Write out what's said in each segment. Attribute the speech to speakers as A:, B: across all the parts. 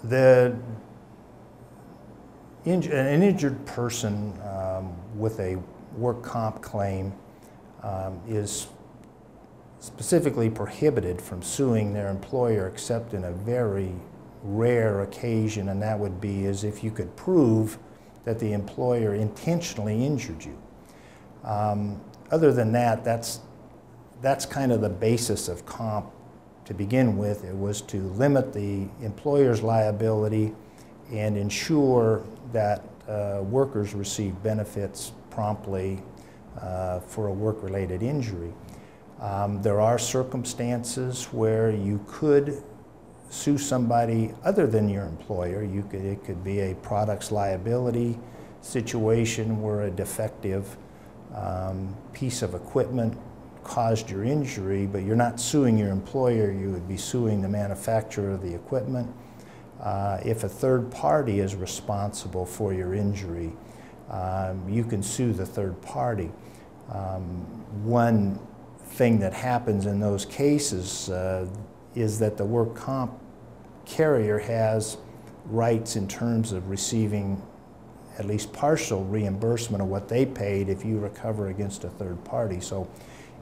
A: The an injured person with a work comp claim is specifically prohibited from suing their employer except in a very rare occasion, and that would be as if you could prove that the employer intentionally injured you. Other than that, that's kind of the basis of comp to begin with. It was to limit the employer's liability and ensure that workers receive benefits promptly for a work-related injury. There are circumstances where you could sue somebody other than your employer. It could be a products liability situation where a defective piece of equipment caused your injury, but you're not suing your employer, you would be suing the manufacturer of the equipment. If a third party is responsible for your injury, you can sue the third party. One thing that happens in those cases is that the work comp carrier has rights in terms of receiving at least partial reimbursement of what they paid if you recover against a third party. So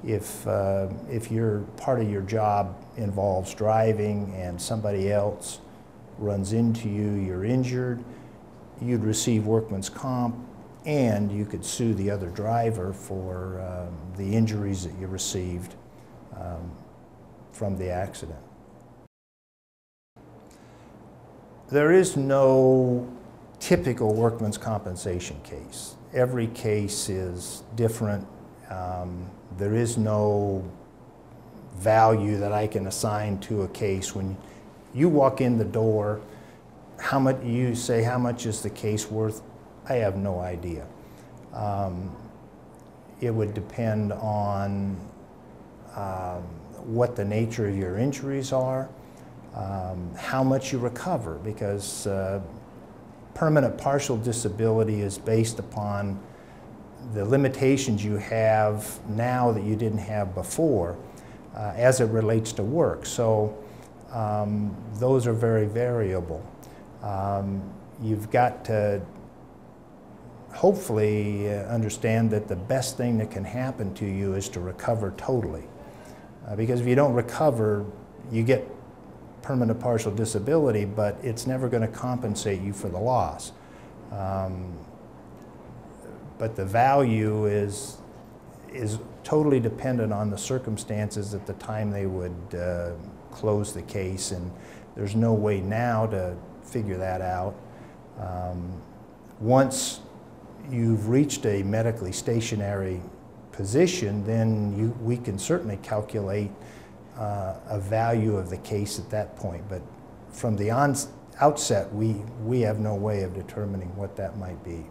A: if part of your job involves driving and somebody else runs into you, you're injured, you'd receive workman's comp, and you could sue the other driver for the injuries that you received from the accident. There is no typical workman's compensation case. Every case is different. There is no value that I can assign to a case. When you walk in the door, you say, how much is the case worth? I have no idea. It would depend on what the nature of your injuries are, how much you recover, because permanent partial disability is based upon the limitations you have now that you didn't have before as it relates to work. So those are very variable. You've got to hopefully understand that the best thing that can happen to you is to recover totally. Because if you don't recover, you get permanent partial disability, but it's never going to compensate you for the loss. But the value is totally dependent on the circumstances at the time they would close the case, and there's no way now to figure that out. Once you've reached a medically stationary position, then we can certainly calculate a value of the case at that point. But from the outset, we have no way of determining what that might be.